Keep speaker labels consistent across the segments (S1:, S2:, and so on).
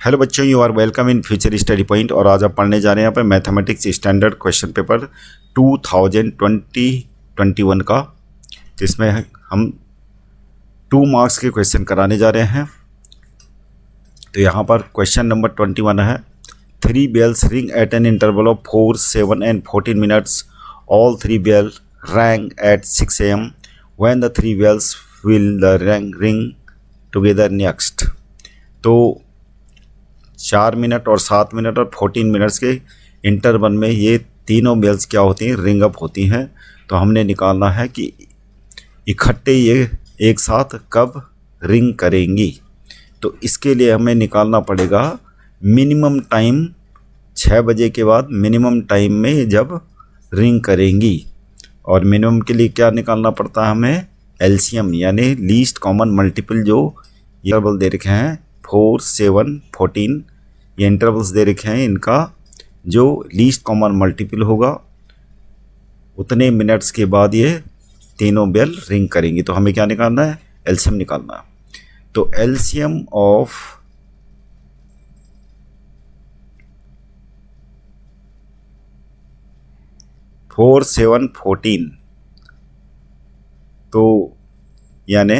S1: Hello बच्चों, you are welcome in future study point. और आज आप पढ़ने जा रहे हैं यहाँ पे मैथमेटिक्स स्टैंडर्ड क्वेश्चन पेपर 2020-21 का। तो इसमें हम 2 मार्क्स के क्वेश्चन कराने जा रहे हैं। तो यहाँ पर क्वेश्चन नंबर 21 है, 3 bells ring at an interval of 4, 7 and 14 minutes. All 3 bells rang at 6 a.m. When the 3 bells will the ring together next? तो 4 मिनट और 7 मिनट और 14 मिनट्स के इंटरवल में ये तीनों बेल्स क्या होती हैं, रिंग अप होती हैं। तो हमने निकालना है कि इकट्ठे ये एक साथ कब रिंग करेंगी। तो इसके लिए हमें निकालना पड़ेगा मिनिमम टाइम 6 बजे के बाद मिनिमम टाइम में जब रिंग करेंगी। और मिनिमम के लिए क्या निकालना पड़ता है हमें, एलसीएम यानी लीस्ट कॉमन मल्टीपल। जो इंटरवल दे रखे हैं 4, 7, 14 ये इंटरवल्स दे रखे हैं, इनका जो लीस्ट कॉमन मल्टीपल होगा उतने मिनट्स के बाद ये तीनों बेल रिंग करेंगी। तो हमें क्या निकालना है, एलसीएम निकालना है। तो एलसीएम ऑफ 4, 7, 14 तो यानी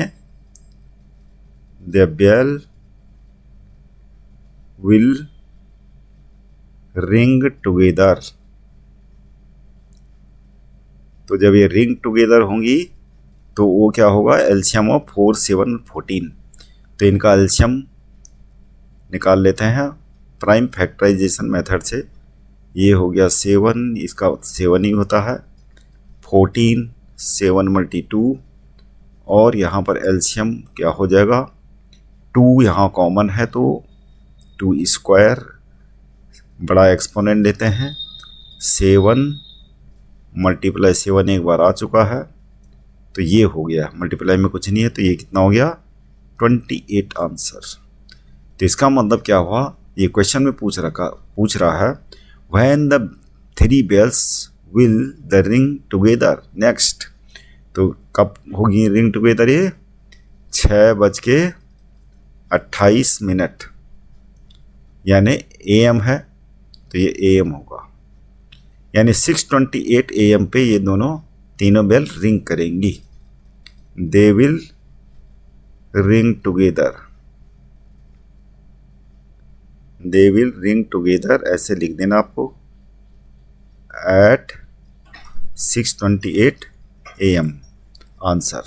S1: the bell will ring together. तो जब ये रिंग टुगेदर होंगी तो वो क्या होगा, एलसीएम ऑफ 4, 7, 14। तो इनका एलसीएम निकाल लेते हैं प्राइम फैक्टराइजेशन मेथड से। ये हो गया 7, इसका 7 ही होता है, 14 7 × 2 और यहाँ पर एलसीएम क्या हो जाएगा, 2 यहाँ कॉमन है तो 2 स्क्वायर, बड़ा एक्सपोनेंट लेते हैं 7 × 7 एक बार आ चुका है। तो ये हो गया, मल्टीप्लाई में कुछ नहीं है तो ये कितना हो गया 28 आंसर। तो इसका मतलब क्या हुआ, ये क्वेश्चन में पूछ रहा है when the 3 bells will the ring together next. तो कब होगी रिंग टुगेदर, ये 6:28 यानी AM है तो ये AM होगा, यानी 6:28 AM पे ये तीनों बेल रिंग करेंगी। They will ring together, they will ring together ऐसे लिख देना आपको, एट 6:28 AM आंसर।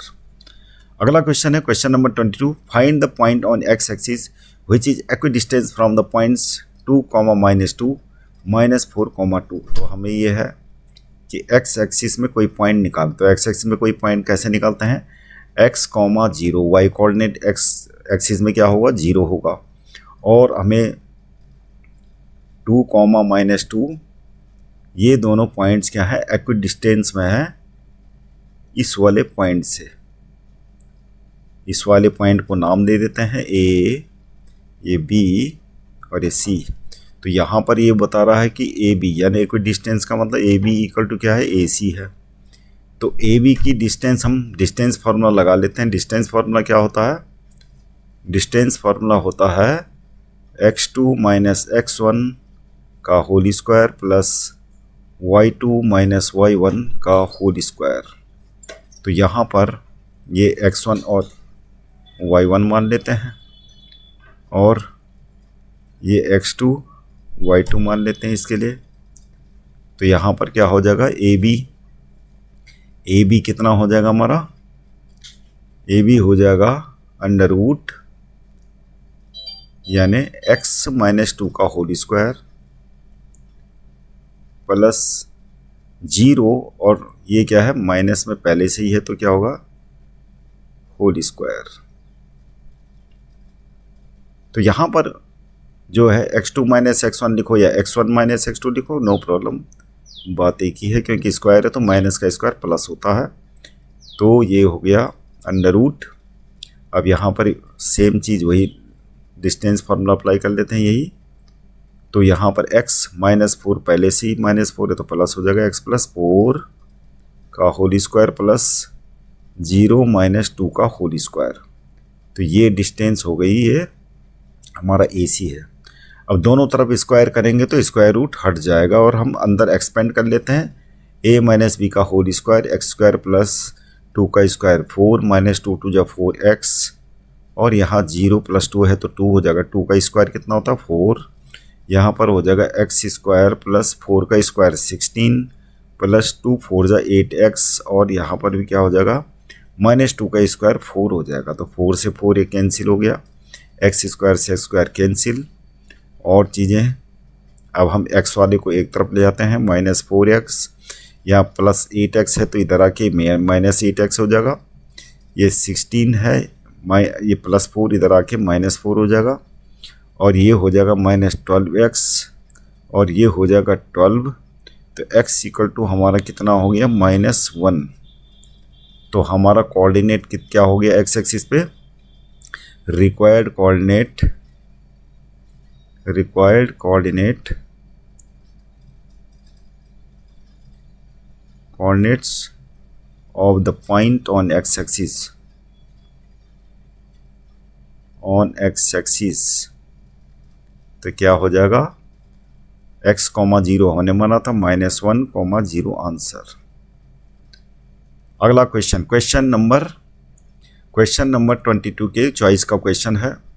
S1: अगला क्वेश्चन है question number 22, find the point on x axis which is equidistance from the points 2, -2, -4, 2। तो हमें ये है कि एक्स एक्सिस में कोई पॉइंट निकाल, तो एक्स एक्सिस में कोई पॉइंट कैसे निकालते हैं, x, 0, y coordinate x axis में क्या होगा 0 होगा। और हमें 2, -2 ये दोनों पॉइंट्स क्या है, इक्विडिस्टेंस में है इस वाले पॉइंट से। इस वाले पॉइंट को नाम दे देते हैं A, ये B और ये C। तो यहाँ पर ये बता रहा है कि AB यानी इक्विडिस्टेंस का मतलब AB इक्वल टू क्या है, AC है। तो AB की डिस्टेंस हम डिस्टेंस फार्मूला लगा लेते हैं। डिस्टेंस फार्मूला क्या होता है, डिस्टेंस फार्मूला होता है x2 - x1 का whole square plus y2 - y1 का होल स्क्वायर। तो यहाँ पर ये x1 और y1 मान लेते हैं और ये x2 y2 मान लेते हैं इसके लिए। तो यहाँ पर क्या हो जाएगा, AB कितना हो जाएगा हमारा, AB हो जाएगा √ यानी x - 2 का होल स्क्वायर प्लस 0 और ये क्या है माइनस में पहले से ही है तो क्या होगा होल स्क्वायर। तो यहाँ पर जो है x2 - x1 लिखो या x1 - x2 लिखो, नो प्रॉब्लम, बात एक ही है क्योंकि स्क्वायर है तो माइनस का स्क्वायर प्लस होता है। तो ये हो गया √ अब यहाँ पर सेम चीज़ वही डिस्टेंस फार्मूला अप्लाई कर लेते हैं यही। तो यहाँ पर x -4 पहले से ही -4 है तो प्लस हो जाएगा x + 4 का होल स्क्वायर प्लस 0 - 2 का होल स्क्वायर। तो ये डिस्टेंस हो गई, ये हमारा AC है। अब दोनों तरफ स्क्वायर करेंगे तो स्क्वायर रूट हट जाएगा और हम अंदर एक्सपेंड कर लेते हैं। a माइनस बी का whole square X square plus 2 का स्क्वायर 4 माइनस 2 टू जा 4x और यहाँ 0 प्लस 2 है तो 2 हो जाएगा। 2 का स्क्वायर कितना होता है 4, यहाँ पर हो जाएगा एक्स स्क्वायर प्लस 4 का स्क्वायर 16 प्लस 2 4 जा 8x और यहाँ पर भी क्या हो जाएगा माइनस 2 का स्क्वायर 4 हो जाएगा। तो 4 से 4 ये कैंसिल हो गया, एक्स स्क्वायर से एक्स स्क्वायर कैंसिल और चीज़ें। अब हम x वाले को एक तरफ ले जाते हैं माइनस 4x, यहाँ प्लस 8x है तो इधर आके माइनस 8x हो जाएगा। ये 16 है, ये प्लस 4 इधर आके माइनस 4 हो जाएगा और ये हो जाएगा माइनस 12x और ये हो जाएगा 12। तो x इक्वल टू हमारा कितना हो गया -1। तो हमारा कोऑर्डिनेट क्या हो गया x एक्सिस पे, required coordinates of the point on x axis तो क्या हो जाएगा x, 0 होने वाला था -1, 0 आंसर। अगला क्वेश्चन नंबर 22 के चॉइस का क्वेश्चन है।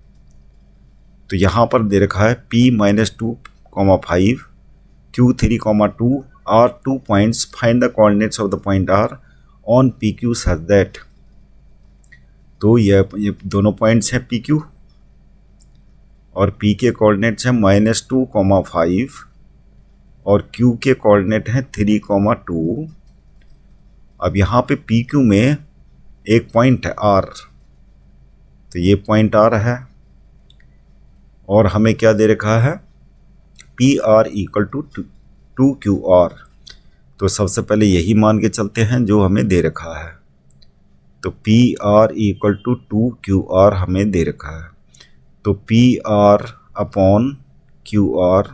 S1: तो यहाँ पर दे रखा है p -2, 5 q3, 2 are 2 points, find the coordinates of the point r on pq such that। तो ये दोनों पॉइंट्स हैं pq और p के कोऑर्डिनेट्स हैं -2, 5 और q के कोऑर्डिनेट हैं 3, 2। अब यहाँ पे pq में एक पॉइंट है r, तो ये पॉइंट r है और हमें क्या दे रखा है PR इक्वल टू 2QR। तो सबसे पहले यही मान के चलते हैं जो हमें दे रखा है। तो PR इक्वल टू 2QR हमें दे रखा है। तो PR अपॉन QR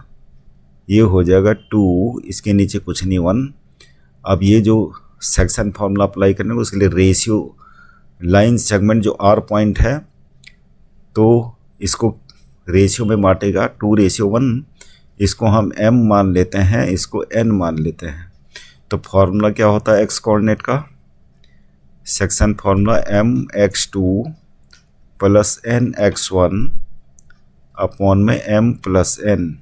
S1: ये हो जाएगा 2, इसके नीचे कुछ नहीं 1। अब ये जो सेक्शन फॉर्मूला अप्लाई करने को उसके लिए रेशियो लाइन सेगमेंट जो R पॉइंट है तो इसको रेशियो में बांटेगा 2:1। इसको हम m मान लेते हैं, इसको n मान लेते हैं। तो फॉर्मूला क्या होता है x कोऑर्डिनेट का, section formula mx2 plus nx1 upon में m प्लस n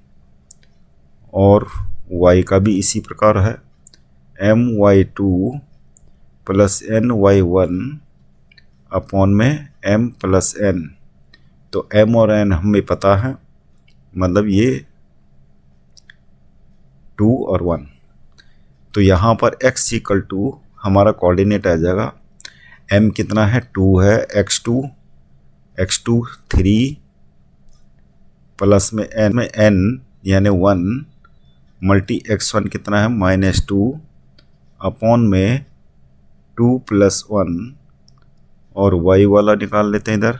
S1: और y का भी इसी प्रकार है my2 प्लस ny1 अपॉन में m प्लस n। तो m और n हमें पता है, मतलब ये 2 और 1। तो यहाँ पर x इक्वल टू हमारा कोऑर्डिनेट आ जाएगा m कितना है 2 है, x2 3 प्लस में n यानी 1 मल्टी x1 कितना है -2 अपॉन में 2 प्लस 1 और y वाला निकाल लेते हैं इधर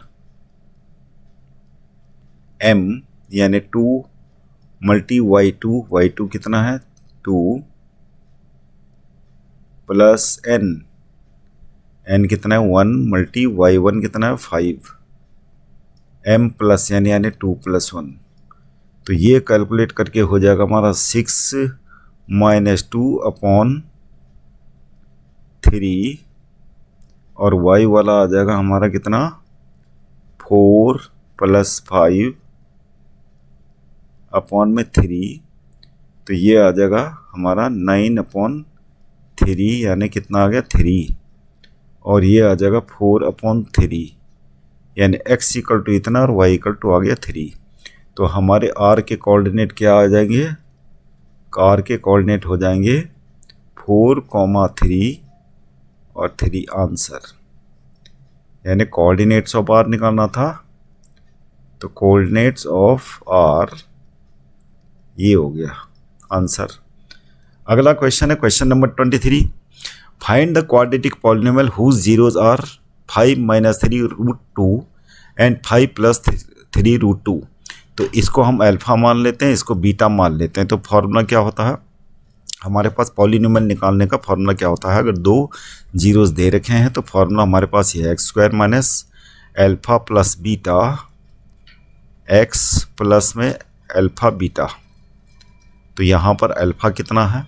S1: m यानी 2 मल्टी y2 कितना है 2 प्लस n कितना है 1 मल्टी y1 कितना है 5 m प्लस यानी 2 प्लस 1। तो ये कैलकुलेट करके हो जाएगा हमारा 6 - 2 अपॉन 3 और y वाला आ जाएगा हमारा कितना 4 प्लस 5 अपॉन में 3। तो ये आ जाएगा हमारा 9/3 यानी कितना आ गया 3 और ये आ जाएगा 4/3 यानी x इक्वल टू इतना और y इक्वल टू आ गया 3। तो हमारे r के कोऑर्डिनेट क्या आ जाएंगे, r के कोऑर्डिनेट हो जाएंगे 4, 3 और 3 आंसर। यानी कोऑर्डिनेट्स ऑफ r निकालना था, तो कोऑर्डिनेट्स ऑफ r ये हो गया आंसर। अगला क्वेश्चन है question number 23। Find the quadratic polynomial whose zeros are 5 - 3√2 and 5 + 3√2। तो इसको हम अल्फा मान लेते हैं, इसको बीटा मान लेते हैं। तो फॉर्मूला क्या होता है हमारे पास, पॉलिनोमियल निकालने का फॉर्मूला क्या होता है, अगर 2 जीरोज दे रखे हैं तो फॉर्मूला हमारे पास ये है x² - alpha plus beta x plus में अल्फ़ा बीटा। तो यहाँ पर अल्फ़ा कितना है,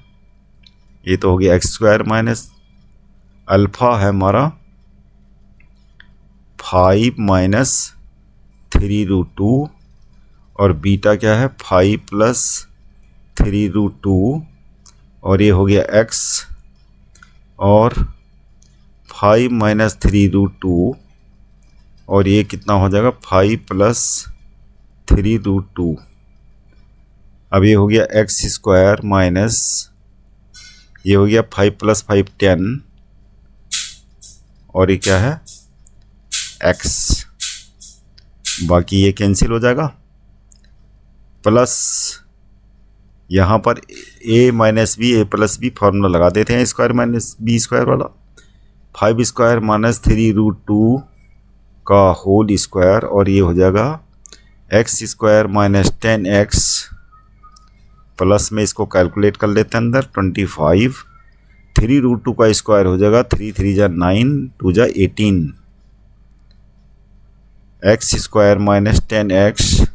S1: ये तो हो गया एक्स स्क्वायर माइनस अल्फ़ा है हमारा 5 माइनस 3√2 और बीटा क्या है 5 प्लस 3√2 और ये हो गया x और 5 माइनस 3√2 और ये कितना हो जाएगा 5 प्लस 3√2। अब ये हो गया एक्स स्क्वायर माइनस ये हो गया 5 प्लस 5 10 और ये क्या है x, बाकी ये कैंसिल हो जाएगा प्लस यहाँ पर a minus B A plus B formula लगा देते हैं स्क्वायर माइनस बी स्क्वायर वाला 5 स्क्वायर माइनस 3√2 का होल स्क्वायर और ये हो जाएगा x square minus 10x plus में इसको कैलकुलेट कर लेते हैं अंदर 25 3√2 का स्क्वायर हो जाएगा 3 3 जा 9 2 जा 18 एक्स स्क्वायर माइनस 10x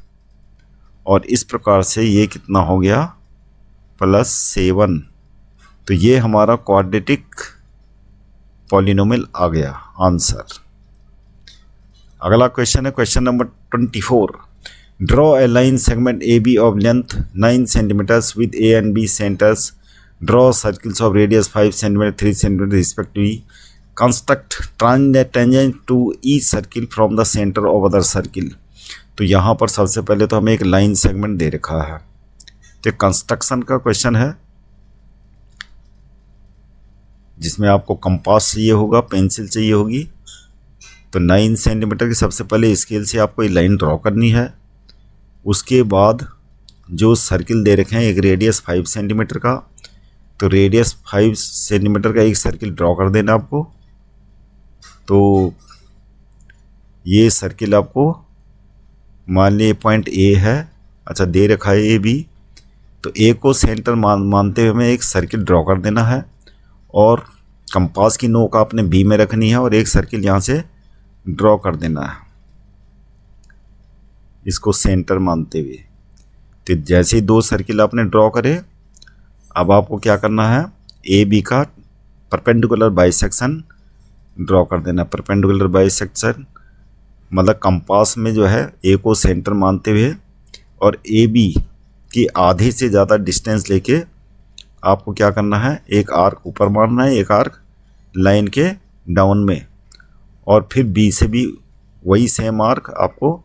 S1: और इस प्रकार से ये कितना हो गया प्लस 7। तो ये हमारा क्वाड्रेटिक पॉलिनोमियल आ गया आंसर। अगला क्वेश्चन है question number 24। Draw a line segment A B of length 9 centimetres with A and B centres. Draw circles of radius 5 centimetre 3 centimetre respectively. Construct tangent to each circle from the centre of other circle. तो यहाँ पर सबसे पहले तो हमें एक line segment दे रखा है, तो कंस्ट्रक्शन का क्वेश्चन है जिसमें आपको कंपास चाहिए होगा, पेंसिल चाहिए होगी। तो 9 सेंटीमीटर की सबसे पहले स्केल से आपको ये लाइन ड्रॉ करनी है। उसके बाद जो सर्किल दे रखे हैं एक रेडियस 5 सेंटीमीटर का, तो रेडियस 5 सेंटीमीटर का एक सर्किल ड्रॉ कर देना आपको। तो ये सर्किल आपको मान लिए पॉइंट ए है, अच्छा दे रखा है ए बी, तो ए को सेंटर मानते हुए हमें एक सर्किल ड्रॉ कर देना है और कंपास की नोक आपने बी में रखनी है और एक सर्किल यहाँ से ड्रॉ कर देना है इसको सेंटर मानते हुए। तो जैसे ही 2 सर्किल आपने ड्रॉ करे, अब आपको क्या करना है ए बी का परपेंडिकुलर बाइसेक्शन ड्रॉ कर देना। परपेंडिकुलर बाइसेक्शन मतलब कंपास में जो है ए को सेंटर मानते हुए और ए बी की आधे से ज़्यादा डिस्टेंस लेके आपको क्या करना है एक आर्क ऊपर मारना है, एक आर्क लाइन के डाउन में, और फिर बी से भी वही सेम आर्क आपको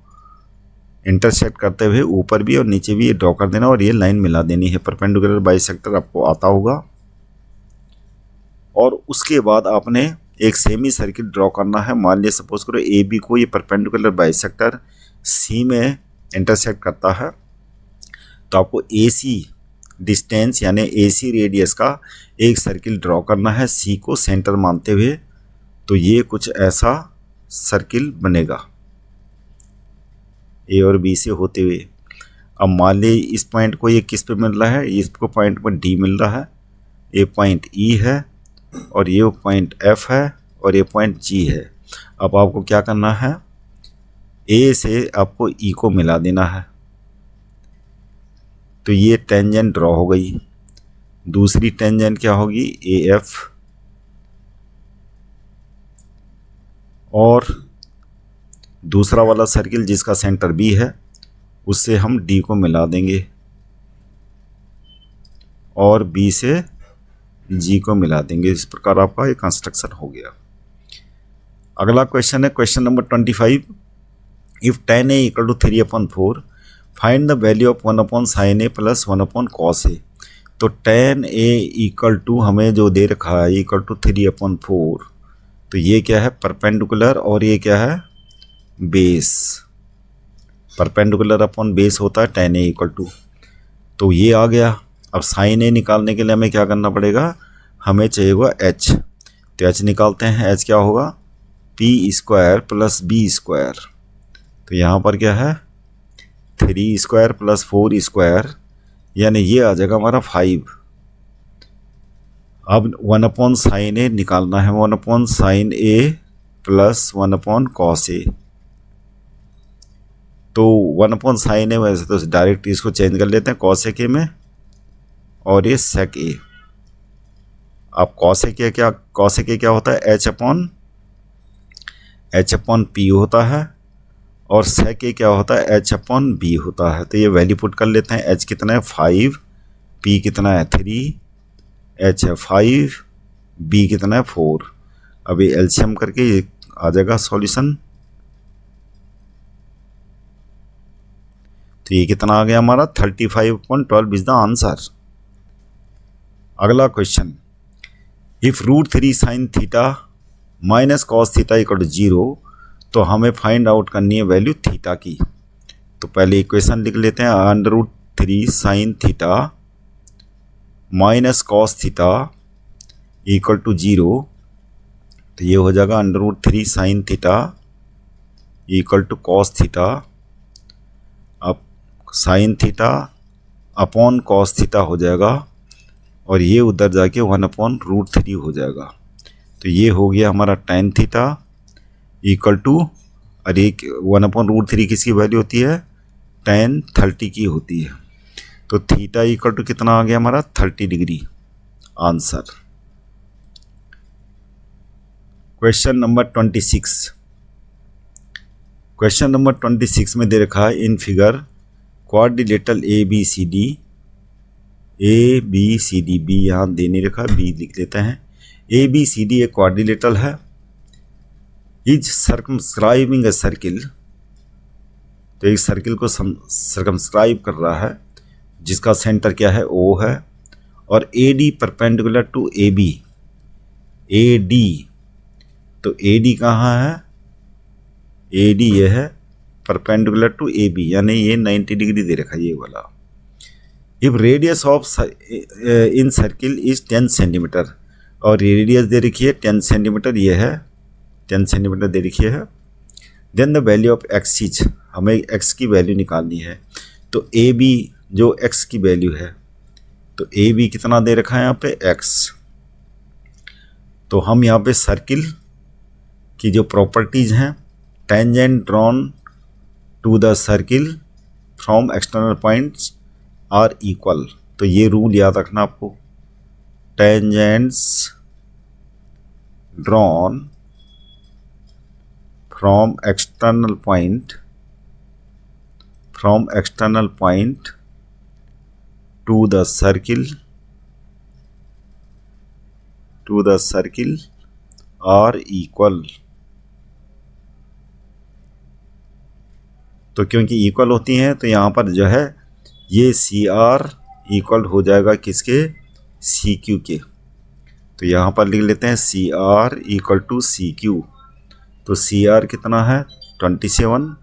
S1: इंटरसेक्ट करते हुए ऊपर भी और नीचे भी ये ड्रॉ कर देना और ये लाइन मिला देनी है। परपेंडिकुलर बाइसेक्टर आपको आता होगा। और उसके बाद आपने एक सेमी सर्किल ड्रॉ करना है। मान लिया सपोज करो ए बी को ये परपेंडिकुलर बाइसेक्टर सी में इंटरसेक्ट करता है, तो आपको ए सी डिस्टेंस यानी ए सी रेडियस का एक सर्किल ड्रॉ करना है सी को सेंटर मानते हुए। तो ये कुछ ऐसा सर्किल बनेगा ए और बी से होते हुए। अब मान ली इस पॉइंट को ये किस पे मिल रहा है, इसको पॉइंट पर डी मिल रहा है, ये पॉइंट ई है और ये पॉइंट एफ है और ये पॉइंट जी है। अब आपको क्या करना है ए से आपको ई को मिला देना है। तो ये टेंजेंट ड्रॉ हो गई। दूसरी टेंजेंट क्या होगी ए एफ, और दूसरा वाला सर्किल जिसका सेंटर बी है उससे हम डी को मिला देंगे और बी से जी को मिला देंगे। इस प्रकार आपका ये कंस्ट्रक्शन हो गया। अगला क्वेश्चन है question number 25। If tan a equal to 3/4 find the value of 1/sin a plus 1/cos a। तो tan a इक्वल टू हमें जो दे रखा है इक्वल टू 3/4, तो ये क्या है परपेंडिकुलर और ये क्या है बेस। परपेंडिकुलर अपॉन बेस होता है tan a इक्वल टू, तो ये आ गया। अब sin a निकालने के लिए हमें क्या करना पड़ेगा, हमें चाहिए होगा h। तो h निकालते हैं, h क्या होगा p square plus b square. तो यहाँ पर क्या है 3 स्क्वायर प्लस 4 स्क्वायर, यानी ये आ जाएगा हमारा 5। अब 1/sin a निकालना है, 1/sin a plus 1/cos a। तो 1/sin है, वैसे तो डायरेक्ट इसको चेंज कर लेते हैं cosec a में, और ये sec a। अब cosec a क्या होता है, h/p होता है, और sec a क्या होता है, h/b होता है। तो ये वैल्यू पुट कर लेते हैं। h कितना है 5, p कितना है 3, h है 5, b कितना है 4। अभी एलसीएम करके ये आ जाएगा सॉल्यूशन। तो ये कितना आ गया हमारा 35.12 इज द आंसर। अगला question, if √3 sin theta minus cos theta equal to 0, तो हमें फाइंड आउट करनी है वैल्यू थीटा की। तो पहले इक्वेशन लिख लेते हैं, √3 sin theta minus cos theta equal to 0। तो ये हो जाएगा √3 sin theta equal to cos theta. अब sine theta upon cos theta हो जाएगा, और ये उधर जाके 1/√3 हो जाएगा। तो ये हो गया हमारा tan थीटा इक्वल टू, अरे 1/√3 किसकी वैल्यू होती है, tan 30 की होती है। तो थीटा इक्वल टू कितना आ गया हमारा 30 degree, answer. Question number 26। Question number 26 में दे रखा है, in figure quadrilateral ABCD, B यहाँ दे नहीं रखा, B लिख लेते हैं। ABCD एक क्वाड्रिलेटरल है, इज सर्कमस्क्राइबिंग ए सर्किल। तो एक सर्किल को सर्कमस्क्राइब कर रहा है, जिसका सेंटर क्या है, O है, और AD perpendicular to AB। AD, तो AD कहाँ है, AD ये है परपेंडिकुलर टू AB, यानी ये 90 डिग्री दे रखा है ये वाला। If radius of in circle is 10 centimetre, और रेडियस दे रखी है 10 सेंटीमीटर, ये है 10 सेंटीमीटर दे रखी है। Then the value of x is, हमें x की वैल्यू निकालनी है। तो AB जो x की वैल्यू है, तो AB कितना दे रखा है यहाँ पे x। तो हम यहाँ पे सर्किल की जो प्रॉपर्टीज़ हैं, tangent drawn to the circle from external points are equal. तो ये रूल याद रखना आपको, tangents drawn from external point to the circle are equal. तो क्योंकि इक्वल होती हैं, तो यहाँ पर जो है ये CR इक्वल हो जाएगा किसके, CQ के। तो यहाँ पर लिख लेते हैं CR इक्वल टू CQ। तो CR कितना है 27,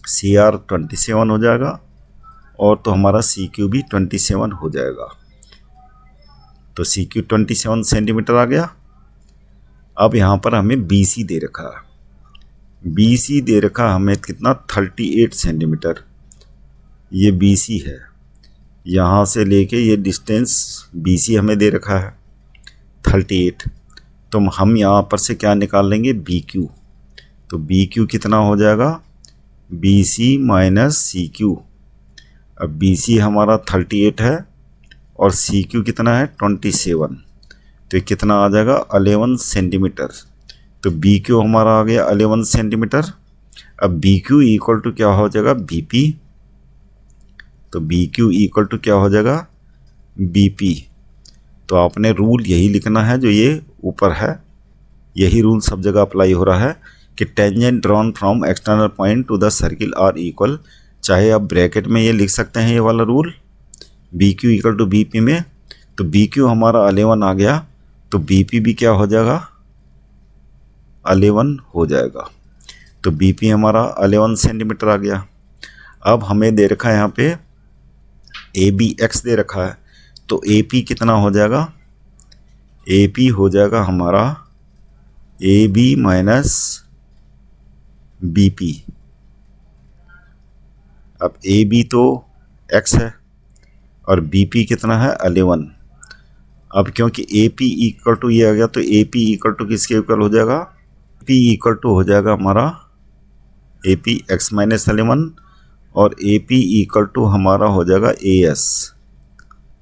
S1: CR 27 हो जाएगा, और तो हमारा CQ भी 27 हो जाएगा। तो CQ 27 सेंटीमीटर आ गया। अब यहाँ पर हमें BC दे रखा है, BC दे रखा हमें कितना 38 सेंटीमीटर, ये BC है। यहाँ से लेके ये डिस्टेंस BC हमें दे रखा है 38। तो हम यहाँ पर से क्या निकाल लेंगे, BQ। तो BQ कितना हो जाएगा, BC माइनस CQ। अब BC हमारा 38 है, और CQ कितना है 27। तो ये कितना आ जाएगा 11 सेंटीमीटर। तो BQ हमारा आ गया 11 सेंटीमीटर। अब BQ इक्वल टू क्या हो जाएगा, BP। तो BQ इक्वल टू क्या हो जाएगा, BP। तो आपने रूल यही लिखना है जो ये ऊपर है, यही रूल सब जगह अप्लाई हो रहा है कि tangent drawn from external point to the circle are equal. चाहे आप ब्रैकेट में ये लिख सकते हैं ये वाला rule, BQ equal to BP में। तो BQ हमारा 11 आ गया, तो BP भी क्या हो जाएगा, 11 हो जाएगा। तो BP हमारा 11 सेंटीमीटर आ गया। अब हमें दे रखा है यहाँ पे ABX दे रखा है, तो AP कितना हो जाएगा, AP हो जाएगा हमारा AB माइनस BP। अब AB तो X है, और BP कितना है 11। अब क्योंकि AP इक्वल टू ये आ गया, तो AP इक्वल टू किसके इक्वल हो जाएगा, AP इक्वल टू हो जाएगा हमारा ए पी एक्स माइनस 11 और ए पी इक्वल टू हमारा हो जाएगा ए एस।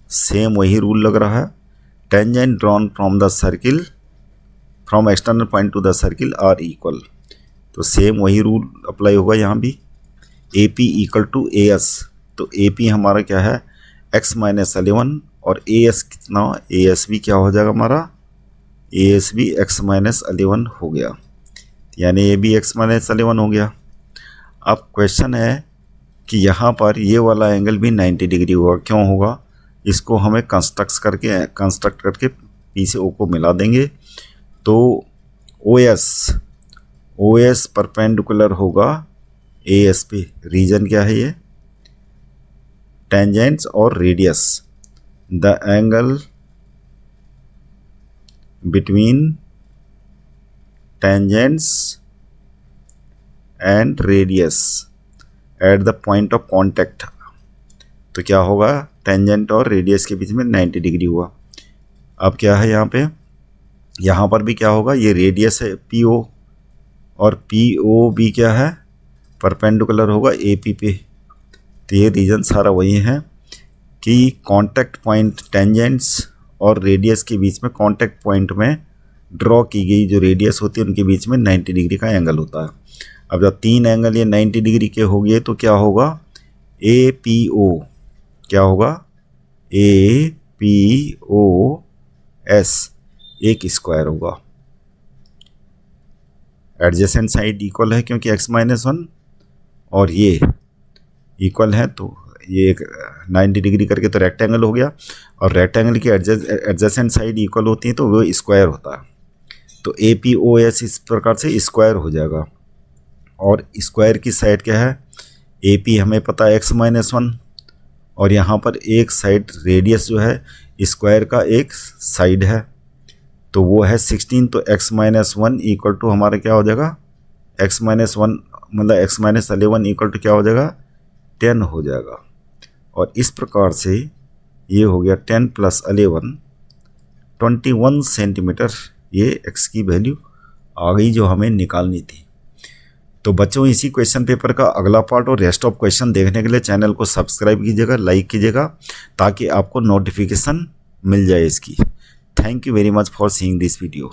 S1: सेम वही रूल लग रहा है, tangent drawn from the circle from external point to the circle are equal, तो सेम वही रूल अप्लाई होगा यहाँ भी। A P equal to A S, तो ए पी हमारा क्या है एक्स माइनस 11 और ए एस कितना, ए एस भी क्या हो जाएगा हमारा, ए एस भी एक्स माइनस 11 हो गया, यानी ए भी एक्स माइनस 11 हो गया। अब क्वेश्चन है कि यहाँ पर ये वाला एंगल भी 90 डिग्री होगा, क्यों होगा, इसको हमें कंस्ट्रक्ट करके पी से ओ को मिला देंगे। तो ओ एस परपेंडिकुलर होगा ए एस पे, रीजन क्या है ये, टेंजेंट्स और radius, the angle between tangents and radius at the point of contact, तो क्या होगा, टेंजेंट और रेडियस के बीच में 90 डिग्री हुआ। अब क्या है यहाँ पर भी क्या होगा, ये रेडियस है पी ओ और पी ओ भी क्या है परपेंडिकुलर होगा ए पी पे। तो ये रीज़न सारा वही है कि कांटेक्ट पॉइंट टेंजेंट्स और रेडियस के बीच में कांटेक्ट पॉइंट में ड्रॉ की गई जो रेडियस होती है उनके बीच में 90 डिग्री का एंगल होता है। अब जब तीन एंगल ये 90 डिग्री के हो गए तो क्या होगा, ए पी ओ क्या होगा, ए पी ओ एस एक स्क्वायर होगा। एडजेसेंट साइड इक्वल है क्योंकि x माइनस 1 और ये इक्वल है, तो ये एक 90 डिग्री करके तो रेक्टेंगल हो गया, और रेक्टेंगल की एडजेसेंट साइड इक्वल होती है तो वो स्क्वायर होता है। तो ए पी ओ एस इस प्रकार से स्क्वायर हो जाएगा, और स्क्वायर की साइड क्या है, ए पी हमें पता है x माइनस 1 और यहाँ पर एक साइड रेडियस जो है स्क्वायर का एक साइड है तो वो है 16, तो x माइनस 1 इक्वल टू हमारा क्या हो जाएगा, x माइनस 1 मतलब x माइनस 11 इक्वल टू क्या हो जाएगा 10 हो जाएगा। और इस प्रकार से ये हो गया 10 प्लस 11 21 सेंटीमीटर, ये x की वैल्यू आ गई जो हमें निकालनी थी। तो बच्चों इसी क्वेश्चन पेपर का अगला पार्ट और रेस्ट ऑफ क्वेश्चन देखने के लिए चैनल को सब्सक्राइब कीजिएगा, लाइक कीजिएगा ताकि आपको नोटिफिकेशन मिल जाए इसकी। Thank you very much for seeing this video.